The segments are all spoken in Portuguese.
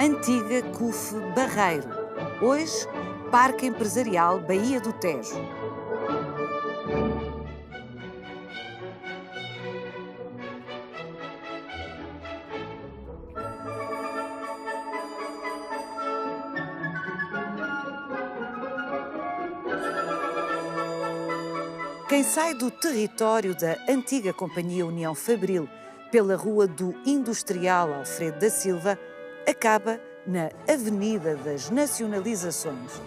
Antiga CUF Barreiro, hoje Parque Empresarial Baía do Tejo. Quem sai do território da antiga Companhia União Fabril pela Rua do Industrial Alfredo da Silva acaba na Avenida das Nacionalizações.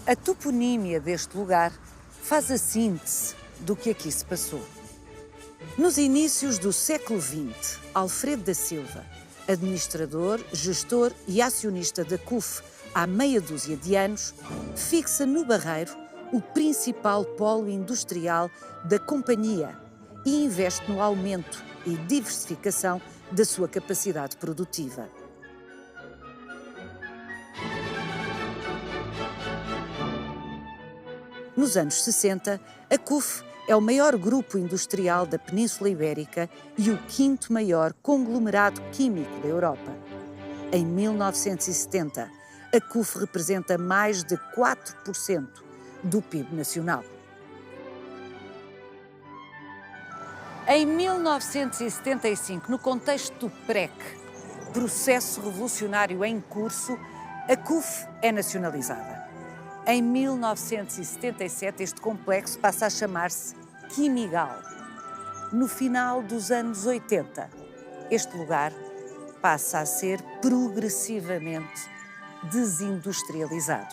A toponímia deste lugar faz a síntese do que aqui se passou. Nos inícios do século XX, Alfredo da Silva, administrador, gestor e acionista da CUF há meia dúzia de anos, fixa no Barreiro o principal polo industrial da companhia e investe no aumento e diversificação da sua capacidade produtiva. Nos anos 60, a CUF é o maior grupo industrial da Península Ibérica e o quinto maior conglomerado químico da Europa. Em 1970, a CUF representa mais de 4% do PIB nacional. Em 1975, no contexto do PREC, processo revolucionário em curso, a CUF é nacionalizada. Em 1977, este complexo passa a chamar-se Quimigal. No final dos anos 80, este lugar passa a ser progressivamente desindustrializado.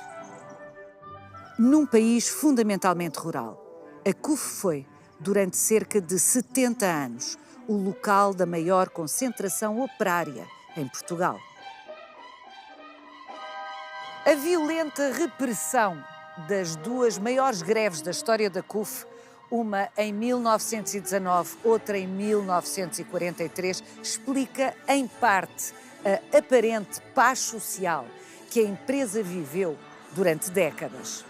Num país fundamentalmente rural, a CUF foi, durante cerca de 70 anos, o local da maior concentração operária em Portugal. A violenta repressão das duas maiores greves da história da CUF, uma em 1919, outra em 1943, explica, em parte, a aparente paz social que a empresa viveu durante décadas.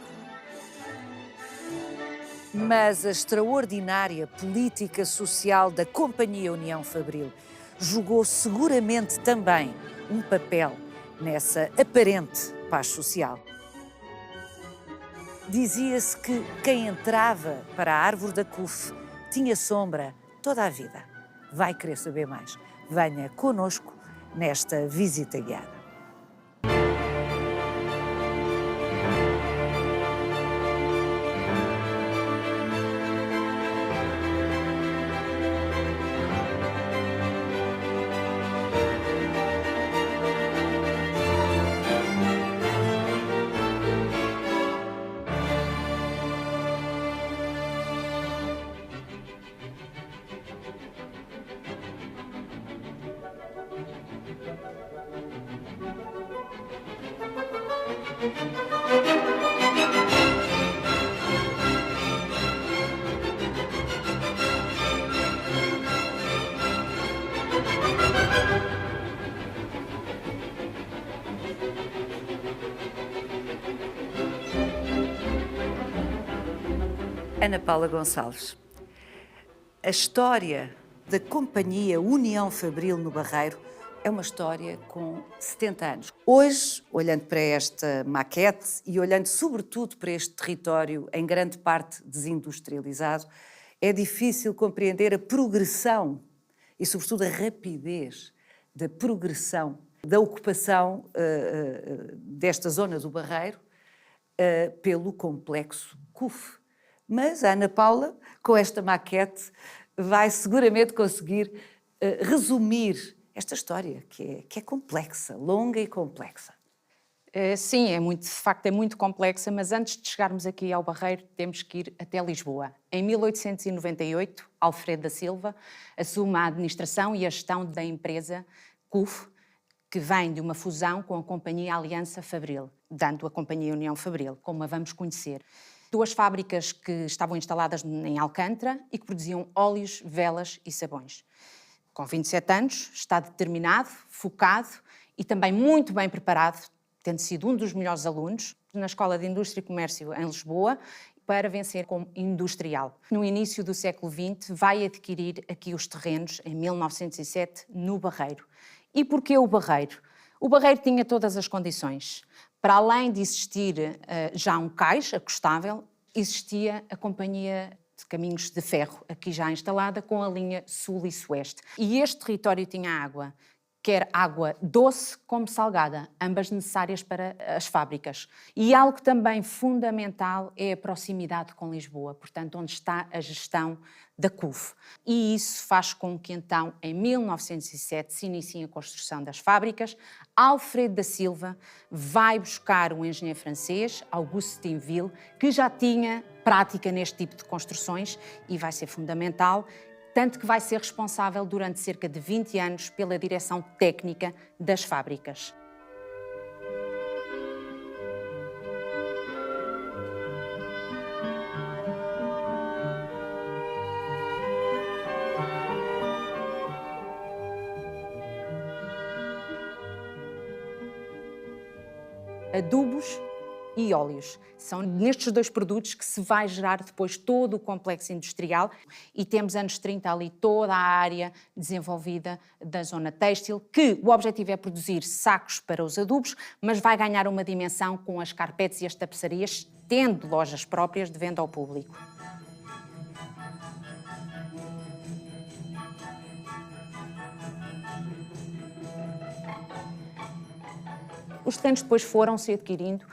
Mas a extraordinária política social da Companhia União Fabril jogou seguramente também um papel nessa aparente paz social. Dizia-se que quem entrava para a árvore da CUF tinha sombra toda a vida. Vai querer saber mais? Venha connosco nesta visita guiada. Ana Paula Gonçalves. A história da Companhia União Fabril no Barreiro é uma história com 70 anos. Hoje, olhando para esta maquete e olhando sobretudo para este território em grande parte desindustrializado, é difícil compreender a progressão e sobretudo a rapidez da progressão da ocupação desta zona do Barreiro pelo complexo CUF. Mas a Ana Paula, com esta maquete, vai seguramente conseguir resumir esta história, que é complexa, longa e complexa. Sim, de facto é muito complexa, mas antes de chegarmos aqui ao Barreiro, temos que ir até Lisboa. Em 1898, Alfredo da Silva assume a administração e a gestão da empresa CUF, que vem de uma fusão com a Companhia Aliança Fabril, dando a Companhia União Fabril, como a vamos conhecer. Duas fábricas que estavam instaladas em Alcântara e que produziam óleos, velas e sabões. Com 27 anos, está determinado, focado e também muito bem preparado, tendo sido um dos melhores alunos na Escola de Indústria e Comércio em Lisboa, para vencer como industrial. No início do século XX, vai adquirir aqui os terrenos, em 1907, no Barreiro. E porquê o Barreiro? O Barreiro tinha todas as condições. Para além de existir já um cais acostável, existia a Companhia de Caminhos de Ferro, aqui já instalada, com a linha sul e sueste. E este território tinha água, quer água doce como salgada, ambas necessárias para as fábricas. E algo também fundamental é a proximidade com Lisboa, portanto, onde está a gestão da CUF. E isso faz com que, então, em 1907, se inicie a construção das fábricas. Alfredo da Silva vai buscar um engenheiro francês, Auguste Tinville, que já tinha prática neste tipo de construções e vai ser fundamental, tanto que vai ser responsável durante cerca de 20 anos pela direção técnica das fábricas. Adubos e óleos. São nestes dois produtos que se vai gerar depois todo o complexo industrial e temos anos 30 ali toda a área desenvolvida da zona têxtil, que o objetivo é produzir sacos para os adubos, mas vai ganhar uma dimensão com as carpetes e as tapeçarias, tendo lojas próprias de venda ao público. Os terrenos depois foram-se adquirindo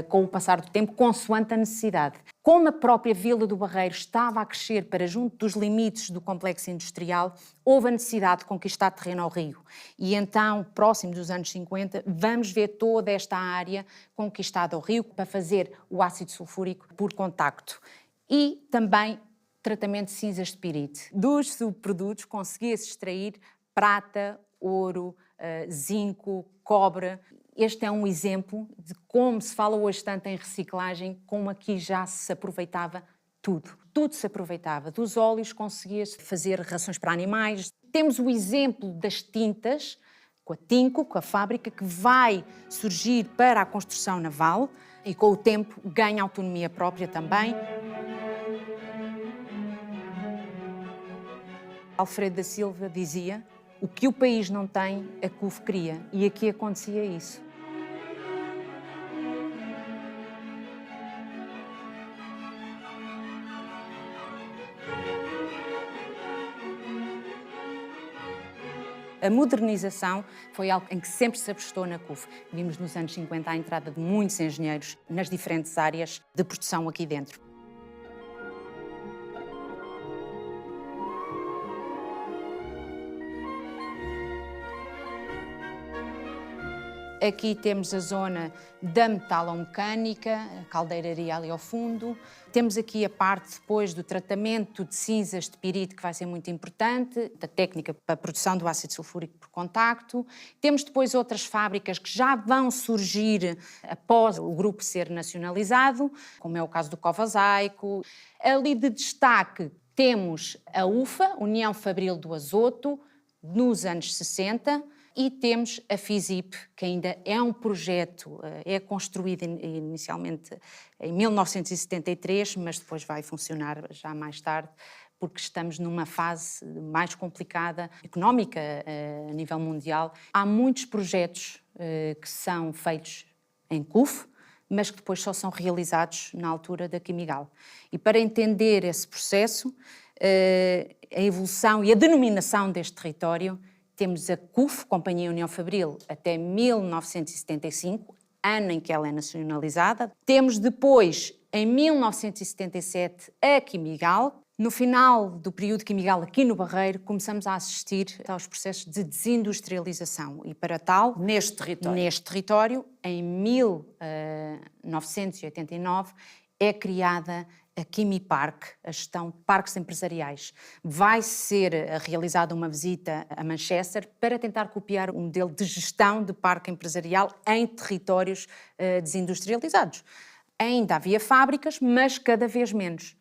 com o passar do tempo, consoante a necessidade. Como a própria Vila do Barreiro estava a crescer para junto dos limites do complexo industrial, houve a necessidade de conquistar terreno ao rio. E então, próximo dos anos 50, vamos ver toda esta área conquistada ao rio para fazer o ácido sulfúrico por contacto. E também tratamento de cinzas de pirite. Dos subprodutos conseguia-se extrair prata, ouro, zinco, cobre. Este é um exemplo de como se fala hoje tanto em reciclagem, como aqui já se aproveitava tudo. Tudo se aproveitava. Dos óleos conseguia-se fazer rações para animais. Temos o exemplo das tintas, com a Tinco, com a fábrica, que vai surgir para a construção naval e com o tempo ganha autonomia própria também. Alfredo da Silva dizia: o que o país não tem, a CUF cria. E aqui acontecia isso. A modernização foi algo em que sempre se apostou na CUF. Vimos nos anos 50 a entrada de muitos engenheiros nas diferentes áreas de produção aqui dentro. Aqui temos a zona da metalomecânica, a caldeiraria ali ao fundo. Temos aqui a parte depois do tratamento de cinzas de pirite, que vai ser muito importante, da técnica para a produção do ácido sulfúrico por contacto. Temos depois outras fábricas que já vão surgir após o grupo ser nacionalizado, como é o caso do Covasaico. Ali de destaque temos a UFA, União Fabril do Azoto, nos anos 60, e temos a FISIP, que ainda é um projeto, é construído inicialmente em 1973, mas depois vai funcionar já mais tarde, porque estamos numa fase mais complicada, económica, a nível mundial. Há muitos projetos que são feitos em CUF, mas que depois só são realizados na altura da Quimigal. E para entender esse processo, a evolução e a denominação deste território, temos a CUF, Companhia União Fabril, até 1975, ano em que ela é nacionalizada. Temos depois, em 1977, a Quimigal. No final do período Quimigal, aqui no Barreiro, começamos a assistir aos processos de desindustrialização. E para tal, neste território, em 1989, é criada a Quimipark, a gestão de parques empresariais. Vai ser realizada uma visita a Manchester para tentar copiar um modelo de gestão de parque empresarial em territórios desindustrializados. Ainda havia fábricas, mas cada vez menos.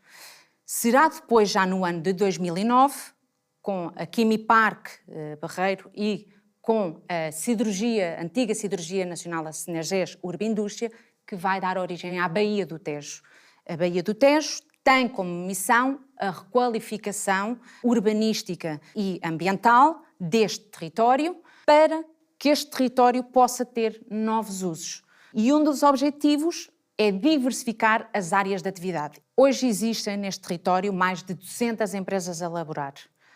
Será depois, já no ano de 2009, com a Quimipark Barreiro e com a antiga Siderurgia Nacional, a Sinergés Urbindústria, que vai dar origem à Baía do Tejo. A Baía do Tejo tem como missão a requalificação urbanística e ambiental deste território para que este território possa ter novos usos. E um dos objetivos é diversificar as áreas de atividade. Hoje existem neste território mais de 200 empresas a laborar.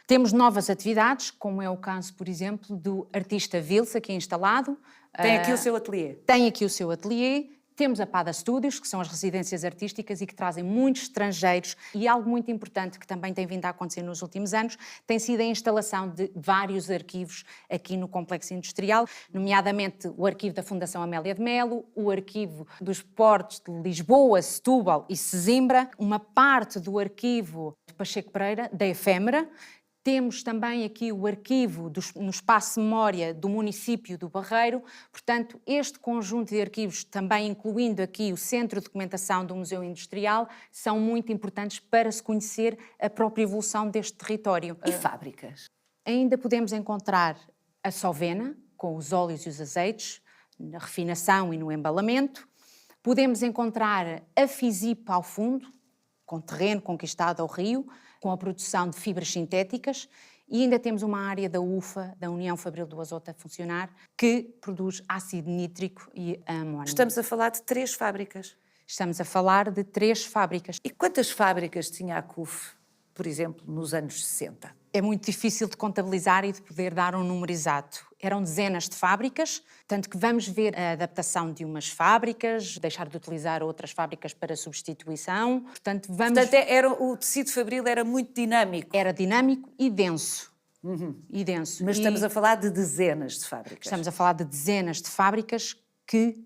Temos novas atividades, como é o caso, por exemplo, do artista Vils, aqui instalado. Tem aqui o seu ateliê. Tem aqui o seu ateliê. Temos a Pada Studios, que são as residências artísticas e que trazem muitos estrangeiros. E algo muito importante que também tem vindo a acontecer nos últimos anos tem sido a instalação de vários arquivos aqui no complexo industrial, nomeadamente o arquivo da Fundação Amélia de Melo, o arquivo dos portos de Lisboa, Setúbal e Sesimbra, uma parte do arquivo de Pacheco Pereira, da Efêmera. Temos também aqui o arquivo no espaço memória do município do Barreiro. Portanto, este conjunto de arquivos, também incluindo aqui o Centro de Documentação do Museu Industrial, são muito importantes para se conhecer a própria evolução deste território. E fábricas? Ainda podemos encontrar a Sovena, com os óleos e os azeites, na refinação e no embalamento. Podemos encontrar a Fisip ao fundo, com terreno conquistado ao rio, com a produção de fibras sintéticas, e ainda temos uma área da UFA, da União Fabril do Azoto, a funcionar, que produz ácido nítrico e amónio. Estamos a falar de 3 fábricas. Estamos a falar de 3 fábricas. E quantas fábricas tinha a CUF, por exemplo, nos anos 60? É muito difícil de contabilizar e de poder dar um número exato. Eram dezenas de fábricas, tanto que vamos ver a adaptação de umas fábricas, deixar de utilizar outras fábricas para substituição. Portanto, o tecido fabril era muito dinâmico. Era dinâmico e denso. E denso. Mas estamos a falar de dezenas de fábricas. Estamos a falar de dezenas de fábricas que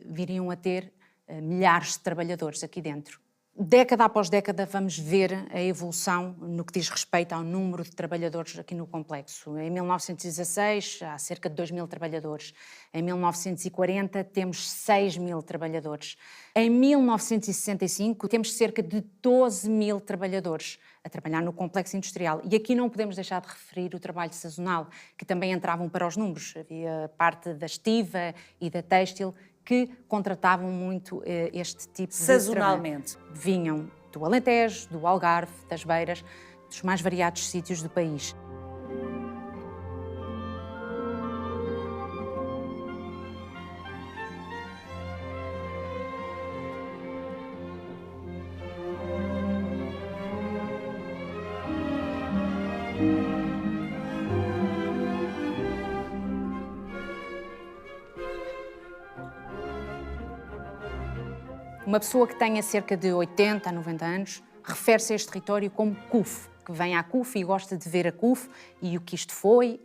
viriam a ter milhares de trabalhadores aqui dentro. Década após década vamos ver a evolução no que diz respeito ao número de trabalhadores aqui no complexo. Em 1916 há cerca de 2.000 trabalhadores. Em 1940 temos 6.000 trabalhadores. Em 1965 temos cerca de 12.000 trabalhadores a trabalhar no complexo industrial. E aqui não podemos deixar de referir o trabalho sazonal, que também entravam para os números. Havia parte da estiva e da têxtil que contratavam muito este tipo de trabalho. Sazonalmente. Vinham do Alentejo, do Algarve, das Beiras, dos mais variados sítios do país. Uma pessoa que tenha cerca de 80 a 90 anos refere-se a este território como CUF, que vem à CUF e gosta de ver a CUF e o que isto foi.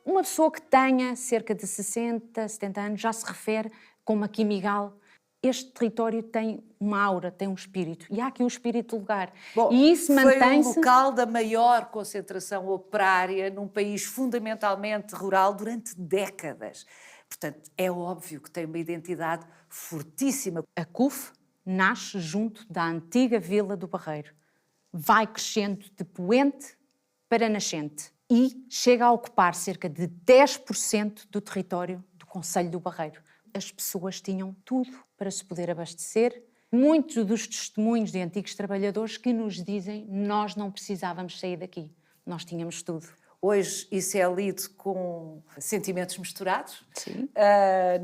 Uma pessoa que tenha cerca de 60, 70 anos já se refere como aqui Migal. Este território tem uma aura, tem um espírito, e há aqui um espírito do lugar. Bom, e isso mantém-se... Foi o local da maior concentração operária num país fundamentalmente rural durante décadas. Portanto, é óbvio que tem uma identidade fortíssima. A CUF nasce junto da antiga Vila do Barreiro. Vai crescendo de poente para nascente e chega a ocupar cerca de 10% do território do concelho do Barreiro. As pessoas tinham tudo para se poder abastecer. Muitos dos testemunhos de antigos trabalhadores que nos dizem: nós não precisávamos sair daqui, nós tínhamos tudo. Hoje isso é lido com sentimentos misturados. Sim.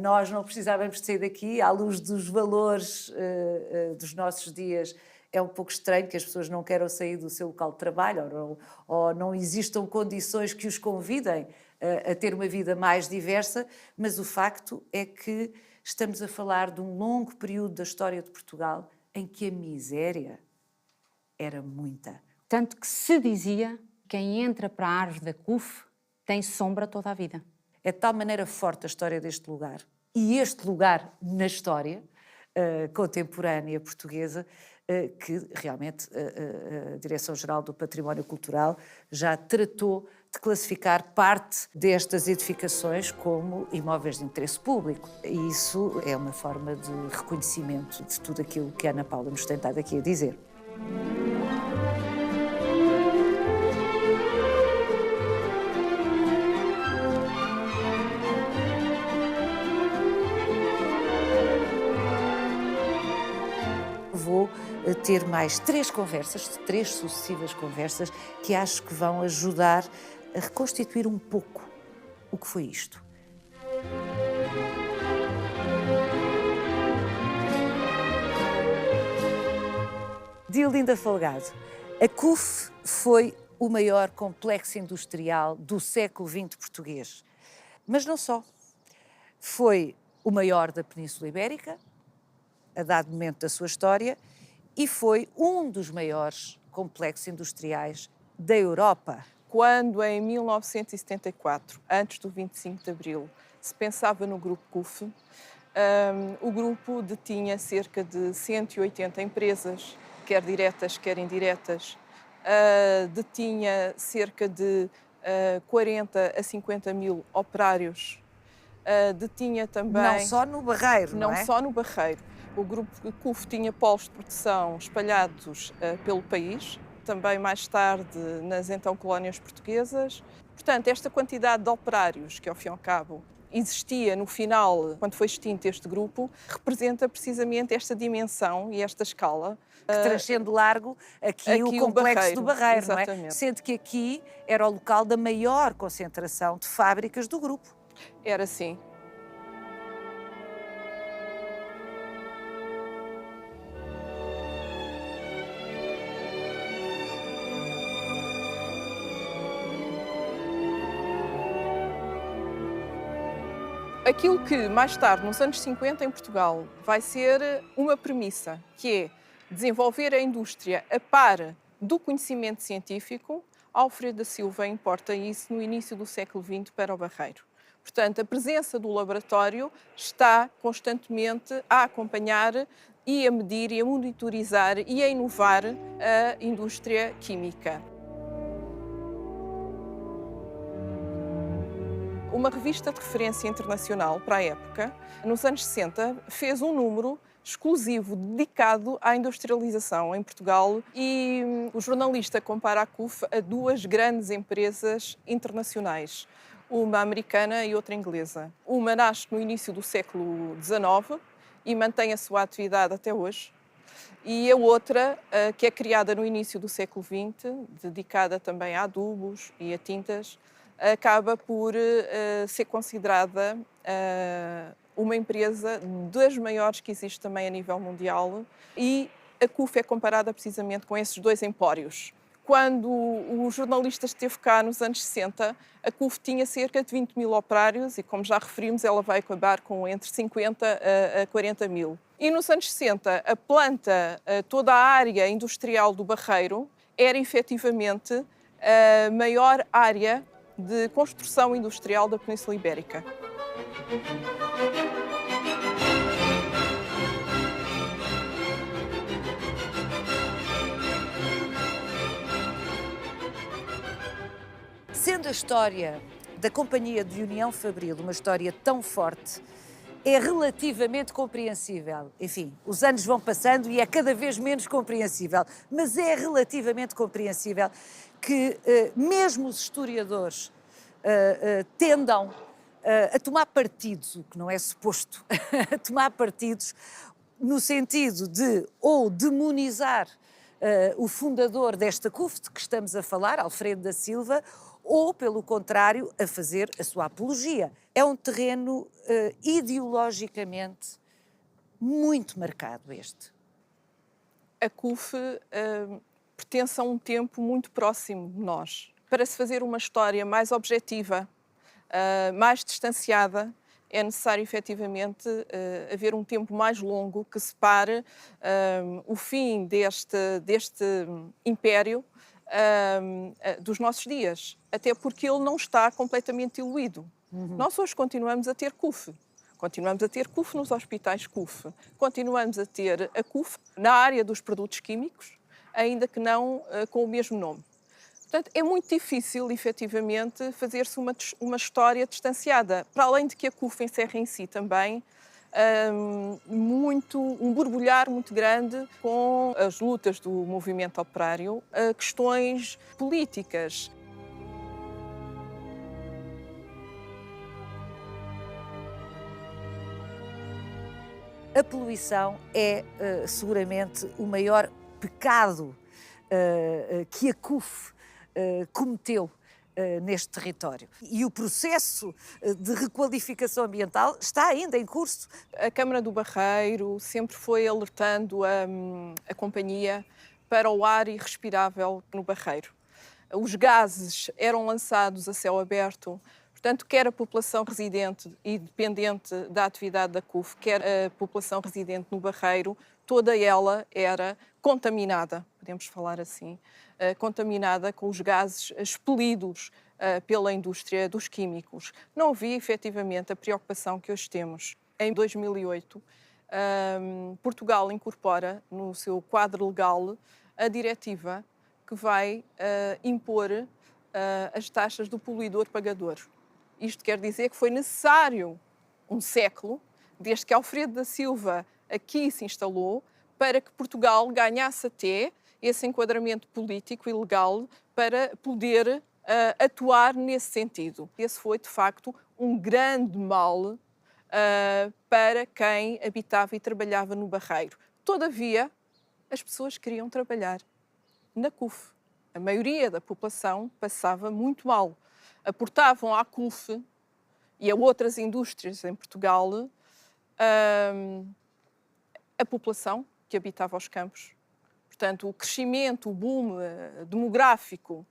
Nós não precisávamos de sair daqui, à luz dos valores dos nossos dias. É um pouco estranho que as pessoas não queiram sair do seu local de trabalho ou não existam condições que os convidem a ter uma vida mais diversa, mas o facto é que estamos a falar de um longo período da história de Portugal em que a miséria era muita. Tanto que se dizia: quem entra para a árvore da CUF tem sombra toda a vida. É de tal maneira forte a história deste lugar, e este lugar na história contemporânea portuguesa, que realmente a Direção-Geral do Património Cultural já tratou de classificar parte destas edificações como imóveis de interesse público. E isso é uma forma de reconhecimento de tudo aquilo que a Ana Paula nos tem estado aqui a dizer. Vou ter mais 3 conversas, 3 sucessivas conversas, que acho que vão ajudar a reconstituir um pouco o que foi isto. Diolinda Folgado, a CUF foi o maior complexo industrial do século XX português. Mas não só. Foi o maior da Península Ibérica, a dado momento da sua história, e foi um dos maiores complexos industriais da Europa. Quando, em 1974, antes do 25 de Abril, se pensava no Grupo CUF, o grupo detinha cerca de 180 empresas, quer diretas, quer indiretas, detinha cerca de 40 a 50 mil operários, detinha também... Não só no Barreiro, não é? Não só no Barreiro. O grupo CUF tinha polos de produção espalhados pelo país, também mais tarde nas então colónias portuguesas. Portanto, esta quantidade de operários, que ao fim e ao cabo existia no final, quando foi extinto este grupo, representa precisamente esta dimensão e esta escala. Que transcende largo aqui o complexo do Barreiro, não é? Sendo que aqui era o local da maior concentração de fábricas do grupo. Era assim. Aquilo que mais tarde, nos anos 50, em Portugal, vai ser uma premissa, que é desenvolver a indústria a par do conhecimento científico. Alfredo da Silva importa isso no início do século XX para o Barreiro. Portanto, a presença do laboratório está constantemente a acompanhar e a medir e a monitorizar e a inovar a indústria química. Uma revista de referência internacional para a época, nos anos 60, fez um número exclusivo dedicado à industrialização em Portugal e o jornalista compara a CUF a duas grandes empresas internacionais, uma americana e outra inglesa. Uma nasce no início do século XIX e mantém a sua atividade até hoje, e a outra, que é criada no início do século XX, dedicada também a adubos e a tintas, acaba por ser considerada uma empresa das maiores que existe também a nível mundial, e a CUF é comparada precisamente com esses dois empórios. Quando o jornalista esteve cá nos anos 60, a CUF tinha cerca de 20 mil operários e, como já referimos, ela vai acabar com entre 50 a 40 mil. E nos anos 60, a planta, toda a área industrial do Barreiro, era efetivamente a maior área de construção industrial da Península Ibérica. Sendo a história da Companhia de União Fabril uma história tão forte, é relativamente compreensível. Enfim, os anos vão passando e é cada vez menos compreensível, mas é relativamente compreensível que mesmo os historiadores tendam a tomar partidos, o que não é suposto, a tomar partidos no sentido de ou demonizar o fundador desta CUF de que estamos a falar, Alfredo da Silva, ou, pelo contrário, a fazer a sua apologia. É um terreno ideologicamente muito marcado este. A CUF pertence a um tempo muito próximo de nós. Para se fazer uma história mais objetiva, mais distanciada, é necessário efetivamente haver um tempo mais longo que separe o fim deste império dos nossos dias, até porque ele não está completamente diluído. Nós hoje continuamos a ter CUF. Continuamos a ter CUF nos hospitais CUF. Continuamos a ter a CUF na área dos produtos químicos, ainda que não com o mesmo nome. Portanto, é muito difícil, efetivamente, fazer-se uma história distanciada. Para além de que a CUF encerra em si também um borbulhar muito grande com as lutas do movimento operário, questões políticas. A poluição é seguramente o maior pecado que a CUF cometeu neste território. E o processo de requalificação ambiental está ainda em curso. A Câmara do Barreiro sempre foi alertando a companhia para o ar irrespirável no Barreiro. Os gases eram lançados a céu aberto, portanto, quer a população residente e dependente da atividade da CUF, quer a população residente no Barreiro, toda ela era contaminada, podemos falar assim, contaminada com os gases expelidos pela indústria dos químicos. Não havia, efetivamente, a preocupação que hoje temos. Em 2008, Portugal incorpora no seu quadro legal a diretiva que vai impor as taxas do poluidor-pagador. Isto quer dizer que foi necessário um século, desde que Alfredo da Silva aqui se instalou, para que Portugal ganhasse até esse enquadramento político e legal para poder atuar nesse sentido. Esse foi, de facto, um grande mal para quem habitava e trabalhava no Barreiro. Todavia, as pessoas queriam trabalhar na CUF. A maioria da população passava muito mal. Aportavam à CUF e a outras indústrias em Portugal a população que habitava os campos. Portanto, o crescimento, o boom demográfico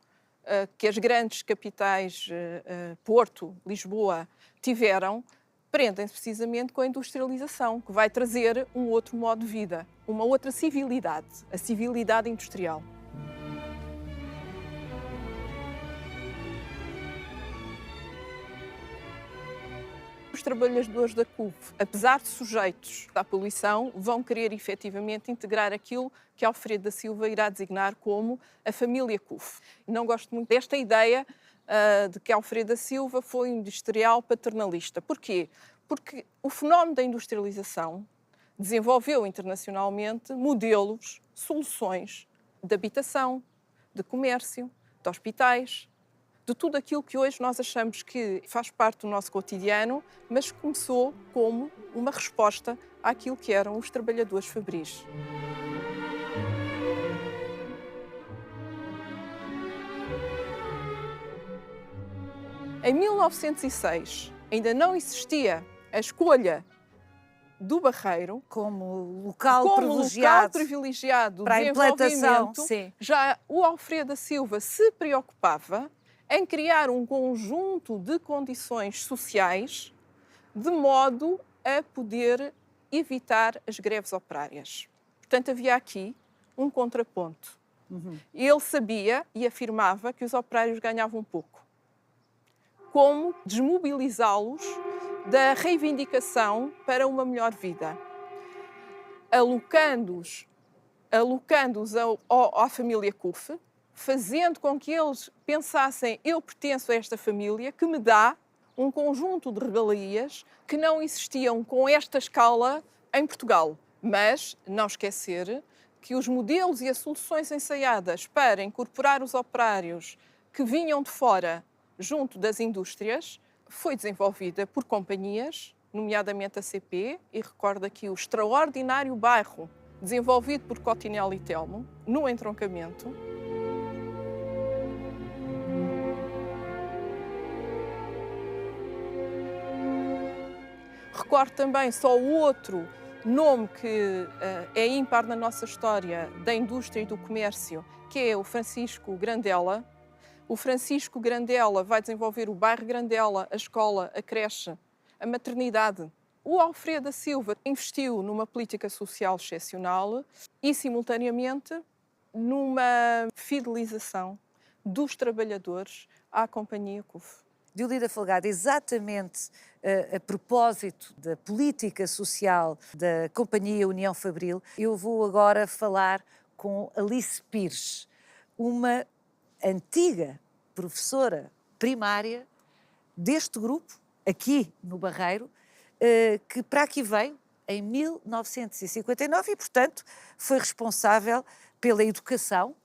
que as grandes capitais, Porto, Lisboa, tiveram, prendem-se precisamente com a industrialização, que vai trazer um outro modo de vida, uma outra civilidade, a civilidade industrial. Os trabalhadores da CUF, apesar de sujeitos à poluição, vão querer efetivamente integrar aquilo que Alfredo da Silva irá designar como a família CUF. Não gosto muito desta ideia de que Alfredo da Silva foi um industrial paternalista. Porquê? Porque o fenómeno da industrialização desenvolveu internacionalmente modelos, soluções de habitação, de comércio, de hospitais, de tudo aquilo que hoje nós achamos que faz parte do nosso cotidiano, mas começou como uma resposta àquilo que eram os trabalhadores fabris. Em 1906, ainda não existia a escolha do Barreiro como local privilegiado para a implantação. Já o Alfredo da Silva se preocupava em criar um conjunto de condições sociais de modo a poder evitar as greves operárias. Portanto, havia aqui um contraponto. Ele sabia e afirmava que os operários ganhavam pouco. Como desmobilizá-los da reivindicação para uma melhor vida, alocando-os à família CUF, fazendo com que eles pensassem: eu pertenço a esta família que me dá um conjunto de regalias que não existiam com esta escala em Portugal. Mas não esquecer que os modelos e as soluções ensaiadas para incorporar os operários que vinham de fora junto das indústrias foi desenvolvida por companhias, nomeadamente a CP, e recordo aqui o extraordinário bairro desenvolvido por Cottinelli e Telmo, no entroncamento. Recordo também só o outro nome que é ímpar na nossa história da indústria e do comércio, que é o Francisco Grandela. O Francisco Grandela vai desenvolver o bairro Grandela, a escola, a creche, a maternidade. O Alfredo da Silva investiu numa política social excepcional e, simultaneamente, numa fidelização dos trabalhadores à Companhia CUF. Deolinda Folgado, exatamente a propósito da política social da Companhia União Fabril, eu vou agora falar com Alice Pires, uma antiga professora primária deste grupo, aqui no Barreiro, que para aqui veio em 1959 e, portanto, foi responsável pela educação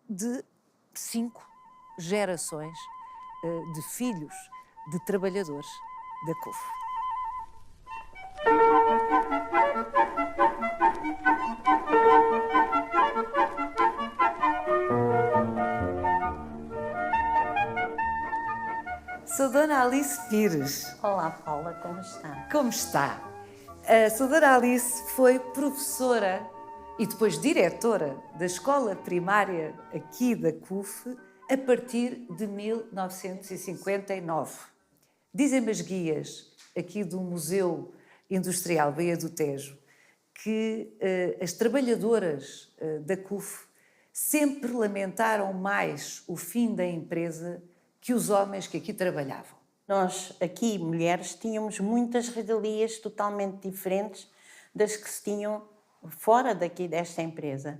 de 5 gerações de filhos de trabalhadores da CUF. Sou Dona Alice Pires. Olá, Paula, como está? Como está? Sou Dona Alice foi professora e depois diretora da escola primária aqui da CUF a partir de 1959. Dizem-me as guias aqui do Museu Industrial Baía do Tejo que as trabalhadoras da CUF sempre lamentaram mais o fim da empresa que os homens que aqui trabalhavam. Nós, aqui, mulheres, tínhamos muitas regalias totalmente diferentes das que se tinham fora daqui desta empresa.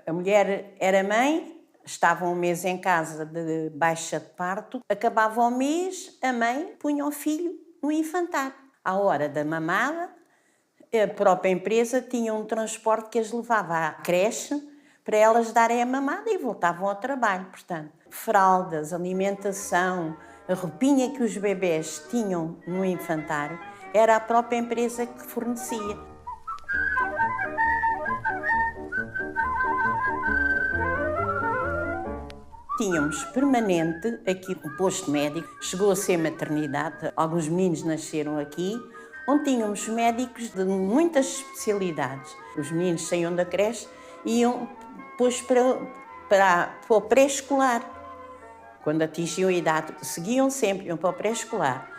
A mulher era mãe, estava um mês em casa de baixa de parto, acabava o mês, a mãe punha o filho no infantário. À hora da mamada, a própria empresa tinha um transporte que as levava à creche para elas darem a mamada e voltavam ao trabalho. Portanto, fraldas, alimentação, a roupinha que os bebés tinham no infantário, era a própria empresa que fornecia. Tínhamos permanente aqui um posto médico, chegou a ser maternidade, alguns meninos nasceram aqui, onde tínhamos médicos de muitas especialidades. Os meninos saíam da creche e iam depois para o pré-escolar. Quando atingiam a idade, seguiam sempre, iam para o pré-escolar.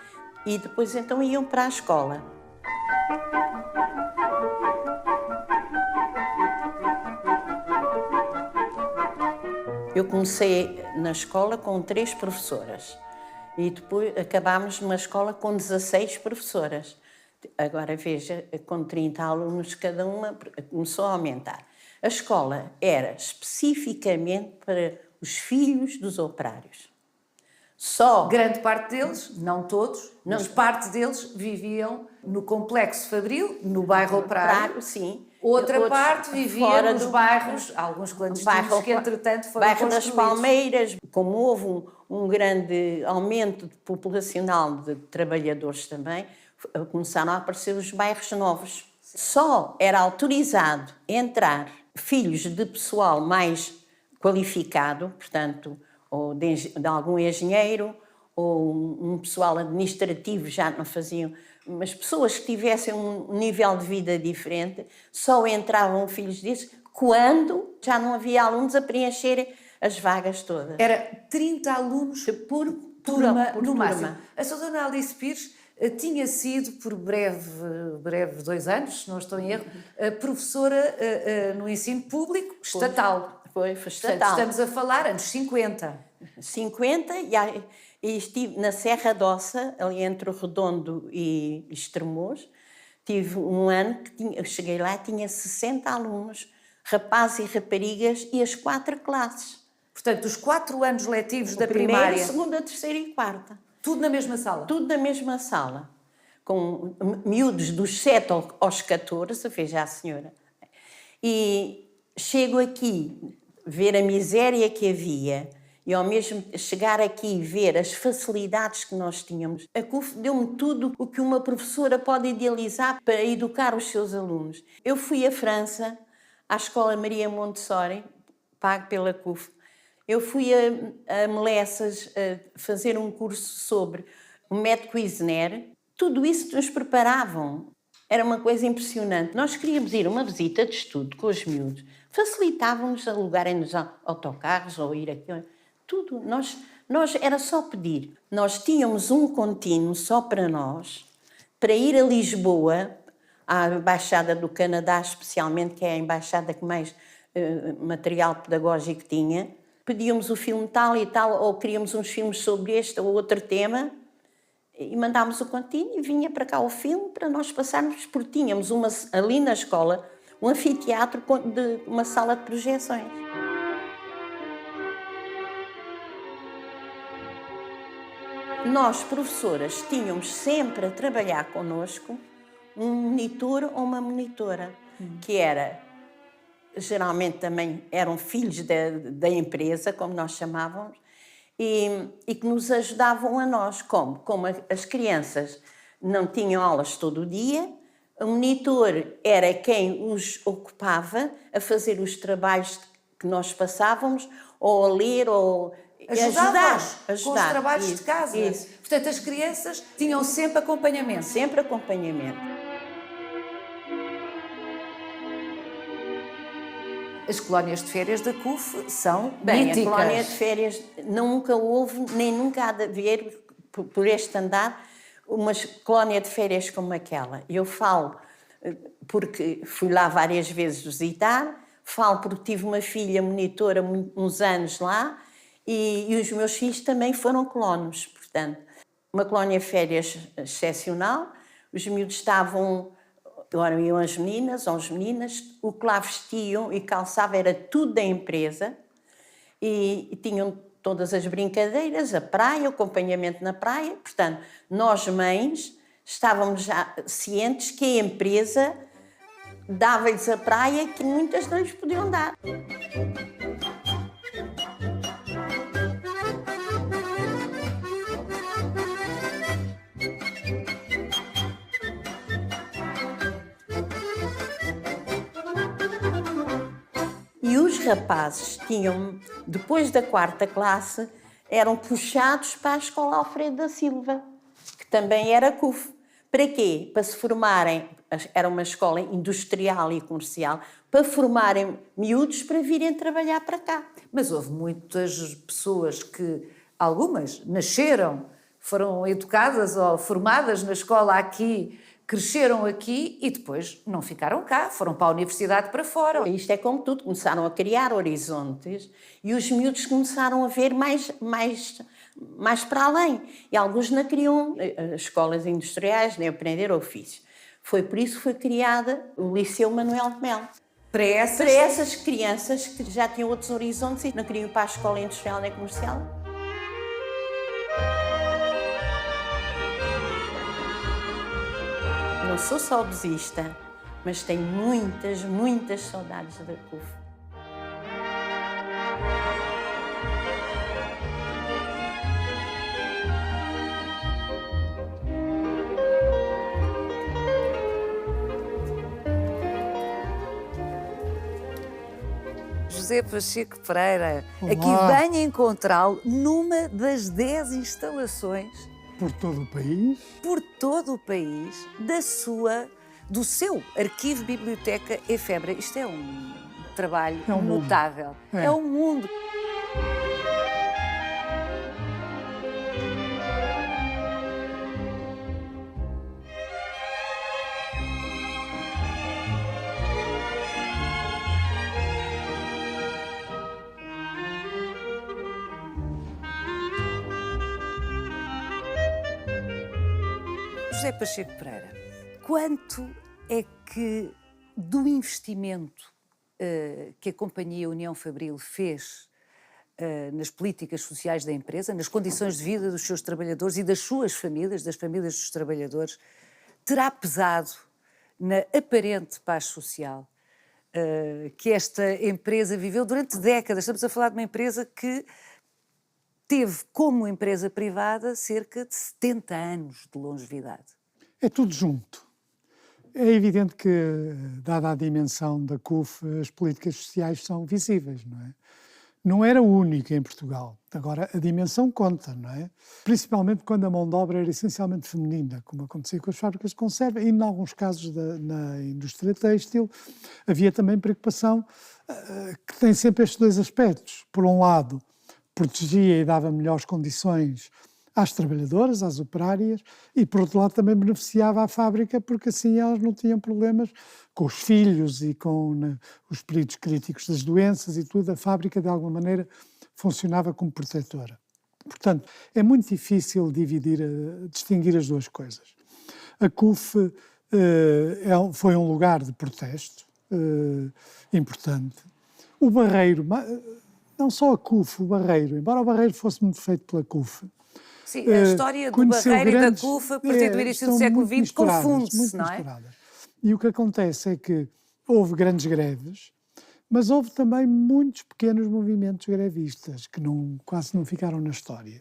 E depois então iam para a escola. Eu comecei na escola com 3 professoras e depois acabámos numa escola com 16 professoras. Agora veja, com 30 alunos cada uma, começou a aumentar. A escola era especificamente para os filhos dos operários. Só grande parte deles, não todos, mas parte deles viviam no Complexo Fabril, no bairro Operário. Sim. Outra parte vivia nos bairros, alguns clandestinos que entretanto foram bairro das construídos. Palmeiras. Como houve um grande aumento populacional de trabalhadores também, começaram a aparecer os bairros novos. Só era autorizado entrar filhos de pessoal mais qualificado, portanto, ou de algum engenheiro, ou um pessoal administrativo, já não faziam, mas pessoas que tivessem um nível de vida diferente, só entravam filhos desses quando já não havia alunos a preencherem as vagas todas. Era 30 alunos por turma no máximo. A Sra. Dona Alice Pires tinha sido, por breve 2 anos, se não estou em erro, professora no ensino público estatal. Foi estatal. Portanto, estamos a falar anos 50. 50 e estive na Serra d'Ossa, ali entre o Redondo e Estremoz. Tive um ano que cheguei lá e tinha 60 alunos, rapazes e raparigas, e as 4 classes. Portanto, os 4 anos letivos da primeira, primária. Segunda, terceira e quarta. Tudo na mesma sala? Tudo na mesma sala. Com miúdos dos 7 aos 14, veja a senhora. E chego aqui, ver a miséria que havia e ao mesmo chegar aqui e ver as facilidades que nós tínhamos. A CUF deu-me tudo o que uma professora pode idealizar para educar os seus alunos. Eu fui à França, à Escola Maria Montessori, pago pela CUF. Eu fui a Melessas a fazer um curso sobre o método Cuisenaire. Tudo isso nos preparavam. Era uma coisa impressionante. Nós queríamos ir a uma visita de estudo com os miúdos. Facilitavam-nos alugarem-nos autocarros ou ir aqui. Tudo. Nós era só pedir. Nós tínhamos um contínuo só para nós, para ir a Lisboa, à Embaixada do Canadá, especialmente, que é a embaixada que mais material pedagógico tinha. Pedíamos o filme tal e tal, ou queríamos uns filmes sobre este ou outro tema, e mandámos o contínuo e vinha para cá o filme para nós passarmos, porque tínhamos ali na escola um anfiteatro de uma sala de projeções. Nós, professoras, tínhamos sempre a trabalhar connosco um monitor ou uma monitora, que era, geralmente também eram filhos da empresa, como nós chamávamos, e que nos ajudavam a nós. Como as crianças não tinham aulas todo o dia, o monitor era quem os ocupava a fazer os trabalhos que nós passávamos, ou a ler, ou ajudar com os trabalhos de casa. Isso. Portanto, as crianças tinham sempre acompanhamento. Sempre acompanhamento. As colónias de férias da CUF são Bem, míticas. a colónia de férias nunca houve, nem nunca há de haver, por este andar, uma colónia de férias como aquela. Eu falo porque fui lá várias vezes visitar, falo porque tive uma filha monitora uns anos lá e os meus filhos também foram colonos. Portanto, uma colónia de férias excepcional. Os miúdos estavam, agora iam as meninas ou as meninas, o que lá vestiam e calçavam era tudo da empresa e tinham todas as brincadeiras, a praia, o acompanhamento na praia. Portanto, nós mães estávamos já cientes que a empresa dava-lhes a praia que muitas não lhes podiam dar. E os rapazes tinham, depois da 4ª classe, eram puxados para a Escola Alfredo da Silva, que também era CUF. Para quê? Para se formarem, era uma escola industrial e comercial, para formarem miúdos para virem trabalhar para cá. Mas houve muitas pessoas que, algumas, nasceram, foram educadas ou formadas na escola aqui, cresceram aqui e depois não ficaram cá, foram para a universidade para fora. Isto é como tudo, começaram a criar horizontes e os miúdos começaram a ver mais para além. E alguns não queriam escolas industriais nem aprender ofício. Foi por isso que foi criada o Liceu Manuel de Melo. Para essas crianças que já tinham outros horizontes e não queriam ir para a escola industrial nem comercial. Não sou saudosista, mas tenho muitas, muitas saudades da CUF. José Pacheco Pereira, Olá. aqui venho encontrá-lo numa das 10 instalações Por todo o país. por todo o país do seu arquivo biblioteca Efebra. Isto é um trabalho É um mundo. notável. É. É um mundo. José Pacheco Pereira, quanto é que do investimento que a Companhia União Fabril fez nas políticas sociais da empresa, nas condições de vida dos seus trabalhadores e das suas famílias, das famílias dos trabalhadores, terá pesado na aparente paz social que esta empresa viveu durante décadas? Estamos a falar de uma empresa que teve como empresa privada cerca de 70 anos de longevidade. É tudo junto. É evidente que, dada a dimensão da CUF, as políticas sociais são visíveis, não é? Não era única em Portugal. Agora, a dimensão conta, não é? Principalmente quando a mão de obra era essencialmente feminina, como acontecia com as fábricas de conserva, e, em alguns casos, na indústria têxtil, havia também preocupação que tem sempre estes dois aspectos. Por um lado, protegia e dava melhores condições às trabalhadoras, às operárias, e por outro lado também beneficiava a fábrica, porque assim elas não tinham problemas com os filhos e com os períodos críticos das doenças e tudo. A fábrica, de alguma maneira, funcionava como protetora. Portanto, é muito difícil distinguir as duas coisas. A CUF foi um lugar de protesto importante. O Barreiro, não só a CUF, o Barreiro, embora o Barreiro fosse muito feito pela CUF. Sim, a história do Barreiro e da CUF, a partir do início do século XX, confunde-se, não é? E o que acontece é que houve grandes greves, mas houve também muitos pequenos movimentos grevistas que quase não ficaram na história.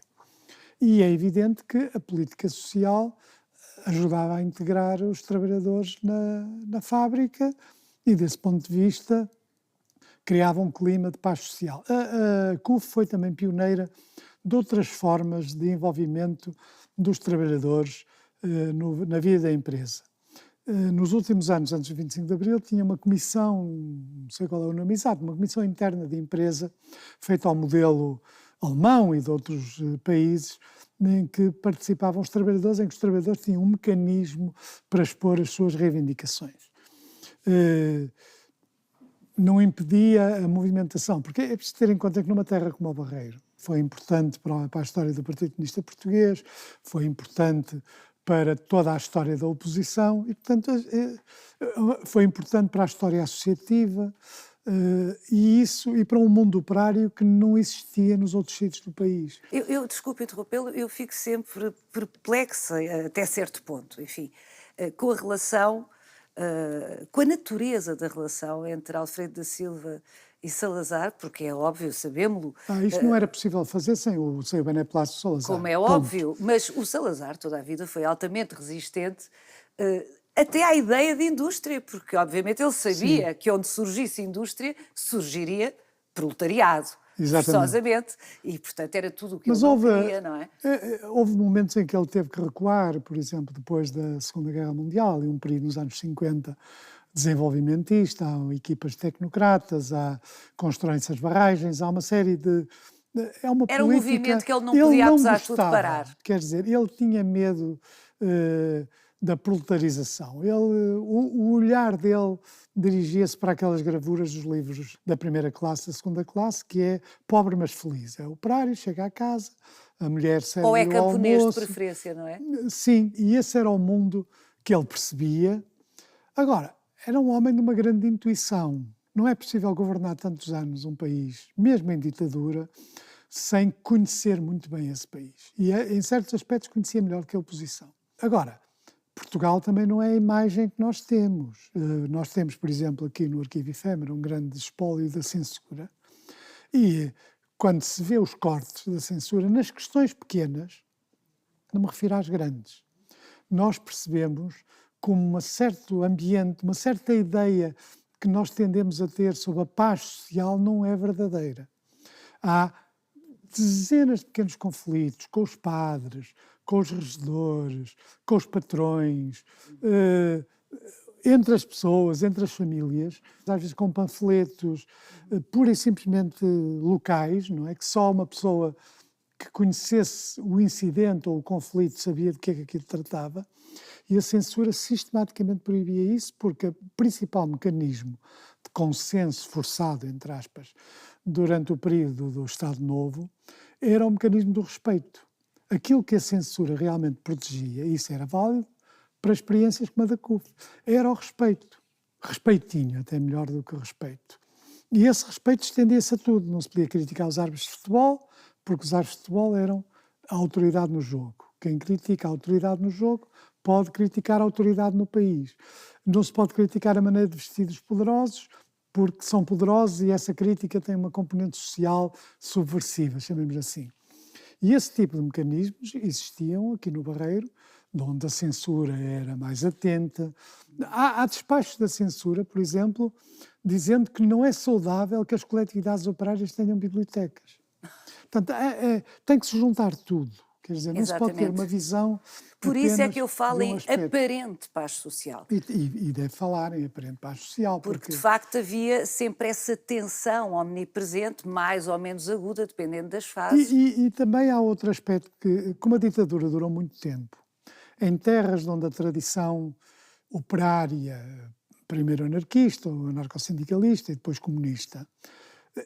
E é evidente que a política social ajudava a integrar os trabalhadores na fábrica e, desse ponto de vista, criava um clima de paz social. A CUF foi também pioneira de outras formas de envolvimento dos trabalhadores na vida da empresa. nos últimos anos, antes do 25 de Abril, tinha uma comissão, não sei qual é o nome exato, uma comissão interna de empresa, feita ao modelo alemão e de outros países, em que participavam os trabalhadores, em que os trabalhadores tinham um mecanismo para expor as suas reivindicações. Não impedia a movimentação, porque é preciso ter em conta que numa terra como o Barreiro, foi importante para a história do Partido Comunista Português, foi importante para toda a história da oposição e, portanto, foi importante para a história associativa e para um mundo operário que não existia nos outros sítios do país. Desculpe interrompê-lo, eu fico sempre perplexa, até certo ponto, enfim, com a relação, com a natureza da relação entre Alfredo da Silva e Salazar, porque é óbvio, sabemos-lo. Isto não era possível fazer sem o beneplácito de Salazar. Como é óbvio, mas o Salazar toda a vida foi altamente resistente até à ideia de indústria, porque obviamente ele sabia que onde surgisse indústria, surgiria proletariado, forçosamente, e portanto era tudo o que ele não queria, não é? Houve momentos em que ele teve que recuar, por exemplo, depois da Segunda Guerra Mundial, e um período nos anos 50, desenvolvimentista, há equipas tecnocratas, constroem-se as barragens, há uma série de... Era um movimento que ele não podia, apesar de tudo, parar. Quer dizer, ele tinha medo da proletarização. O olhar dele dirigia-se para aquelas gravuras dos livros da primeira classe, da segunda classe, que é pobre mas feliz. É o operário, chega à casa, a mulher serve o almoço. Ou é camponês de preferência, não é? Sim, e esse era o mundo que ele percebia. Agora, era um homem de uma grande intuição. Não é possível governar tantos anos um país, mesmo em ditadura, sem conhecer muito bem esse país. E, em certos aspectos, conhecia melhor que a oposição. Agora, Portugal também não é a imagem que nós temos. Nós temos, por exemplo, aqui no Arquivo Efêmero, um grande espólio da censura. E quando se vê os cortes da censura, nas questões pequenas, não me refiro às grandes, nós percebemos como um certo ambiente, uma certa ideia que nós tendemos a ter sobre a paz social não é verdadeira. Há dezenas de pequenos conflitos com os padres, com os regedores, com os patrões, entre as pessoas, entre as famílias, às vezes com panfletos pura e simplesmente locais, não é? Que só uma pessoa que conhecesse o incidente ou o conflito sabia de que é que aquilo tratava, e a censura sistematicamente proibia isso, porque o principal mecanismo de consenso forçado, entre aspas, durante o período do Estado Novo, era o mecanismo do respeito. Aquilo que a censura realmente protegia, e isso era válido para experiências como a da CUF, era o respeito. Respeitinho, até melhor do que respeito. E esse respeito estendia-se a tudo. Não se podia criticar os árbitros de futebol, porque os árbitros de futebol eram a autoridade no jogo. Quem critica a autoridade no jogo pode criticar a autoridade no país. Não se pode criticar a maneira de vestir dos poderosos, porque são poderosos e essa crítica tem uma componente social subversiva, chamemos assim. E esse tipo de mecanismos existiam aqui no Barreiro, onde a censura era mais atenta. Há despachos da censura, por exemplo, dizendo que não é saudável que as coletividades operárias tenham bibliotecas. Portanto, tem que se juntar tudo. Quer dizer, não se pode ter uma visão. Por isso é que eu falo em aparente paz social. E deve falar em aparente paz social. Porque de facto havia sempre essa tensão omnipresente, mais ou menos aguda, dependendo das fases. E também há outro aspecto que, como a ditadura durou muito tempo, em terras onde a tradição operária, primeiro anarquista, ou anarcossindicalista e depois comunista,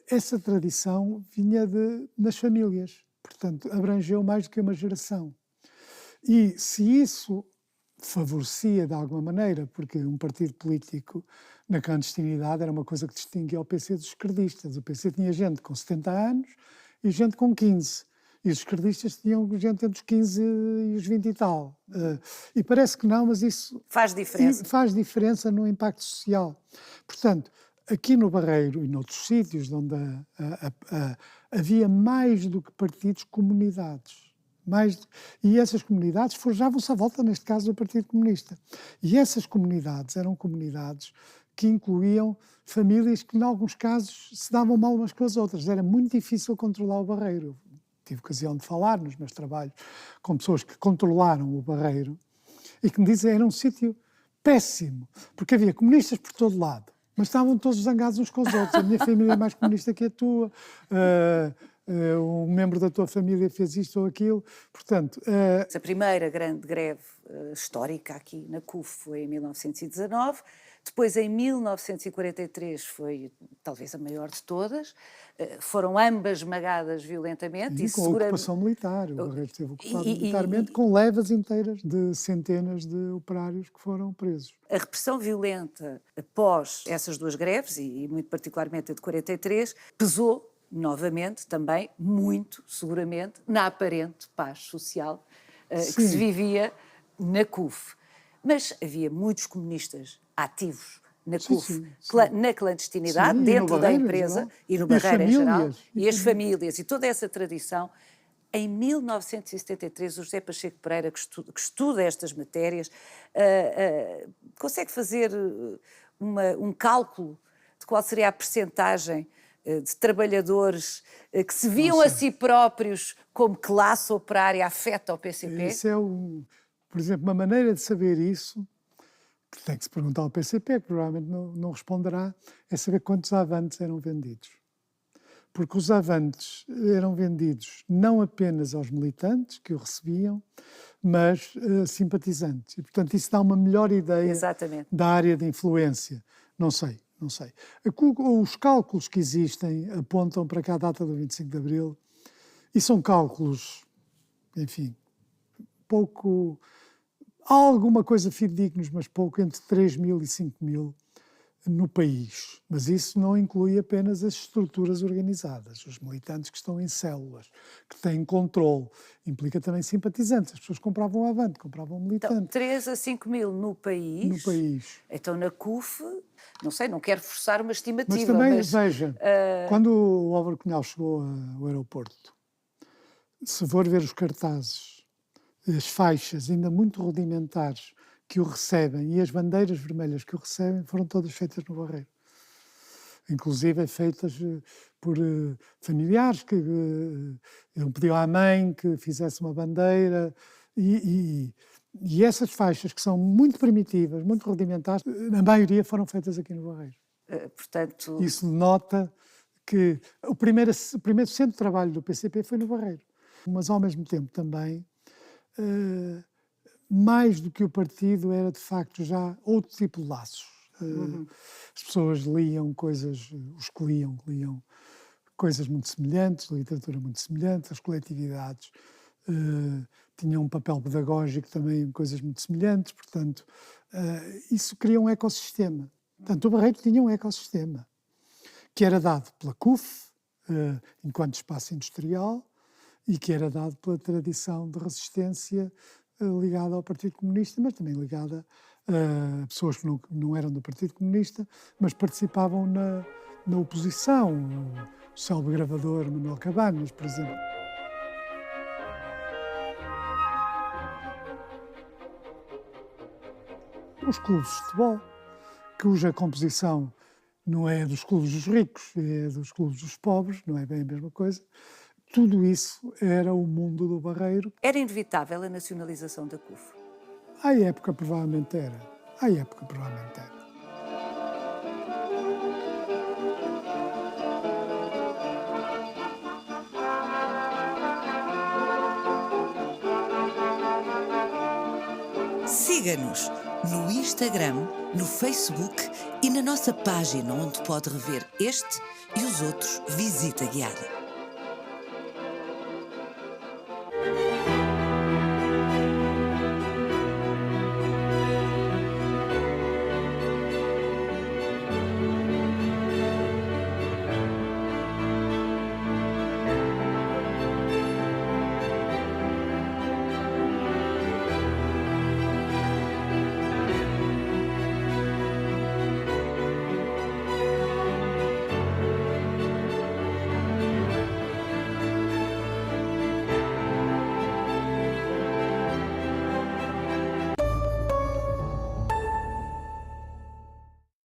essa tradição vinha nas famílias. Portanto, abrangeu mais do que uma geração. E se isso favorecia de alguma maneira, porque um partido político na clandestinidade era uma coisa que distinguia o PC dos esquerdistas. O PC tinha gente com 70 anos e gente com 15. E os esquerdistas tinham gente entre os 15 e os 20 e tal. E parece que não, mas isso faz diferença. Faz diferença no impacto social. Portanto, aqui no Barreiro e noutros sítios onde havia mais do que partidos, comunidades. E essas comunidades forjavam-se à volta, neste caso, do Partido Comunista. E essas comunidades eram comunidades que incluíam famílias que, em alguns casos, se davam mal umas com as outras. Era muito difícil controlar o Barreiro. Tive ocasião de falar nos meus trabalhos com pessoas que controlaram o Barreiro e que me dizem que era um sítio péssimo, porque havia comunistas por todo lado, mas estavam todos zangados uns com os outros. A minha família é mais comunista que a tua, um membro da tua família fez isto ou aquilo, portanto... A primeira grande greve histórica aqui na CUF foi em 1919, depois em 1943 foi talvez a maior de todas, foram ambas esmagadas violentamente. E com a ocupação militar, o Barreiro esteve ocupado militarmente, com levas inteiras de centenas de operários que foram presos. A repressão violenta após essas duas greves, e muito particularmente a de 43, pesou novamente também, muito seguramente, na aparente paz social que se vivia na CUF. Mas havia muitos comunistas ativos na CUF, na clandestinidade, dentro da empresa e no Barreiro em geral, e as famílias e toda essa tradição. Em 1973, o José Pacheco Pereira, que estuda estas matérias, consegue fazer um cálculo de qual seria a percentagem de trabalhadores que se viam a si próprios como classe operária afeta ao PCP? Isso é, por exemplo, uma maneira de saber isso, que tem que se perguntar ao PCP, que provavelmente não responderá, é saber quantos avantes eram vendidos. Porque os avantes eram vendidos não apenas aos militantes que o recebiam, mas simpatizantes. E, portanto, isso dá uma melhor ideia da área de influência. Não sei. Os cálculos que existem apontam para cá a data do 25 de Abril e são cálculos, enfim, pouco... Há alguma coisa fidedignos, mas pouco, entre 3.000 e 5.000 no país. Mas isso não inclui apenas as estruturas organizadas, os militantes que estão em células, que têm controle. Implica também simpatizantes. As pessoas compravam avante, compravam militante. Então, 3 a 5.000 no país. No país. Então, na CUF, não sei, não quero forçar uma estimativa. Mas também, veja, quando o Álvaro Cunhal chegou ao aeroporto, se for ver os cartazes, as faixas ainda muito rudimentares que o recebem e as bandeiras vermelhas que o recebem foram todas feitas no Barreiro. Inclusive feitas por familiares que ele pediu à mãe que fizesse uma bandeira e essas faixas que são muito primitivas, muito rudimentares, a maioria foram feitas aqui no Barreiro. Portanto... Isso denota que o primeiro centro de trabalho do PCP foi no Barreiro. Mas ao mesmo tempo também mais do que o partido, era de facto já outro tipo de laços. As pessoas liam coisas, os que liam coisas muito semelhantes, literatura muito semelhante, as coletividades tinham um papel pedagógico também em coisas muito semelhantes, portanto, isso cria um ecossistema. Portanto, o Barreiro tinha um ecossistema que era dado pela CUF, enquanto espaço industrial, e que era dado pela tradição de resistência ligada ao Partido Comunista, mas também ligada a pessoas que não eram do Partido Comunista, mas participavam na oposição. O célebre gravador Manuel Cabanas, por exemplo. Os clubes de futebol, cuja composição não é dos clubes dos ricos, é dos clubes dos pobres, não é bem a mesma coisa. Tudo isso era o mundo do Barreiro. Era inevitável a nacionalização da CUF? À época, provavelmente era. Siga-nos no Instagram, no Facebook e na nossa página onde pode rever este e os outros Visita Guiada.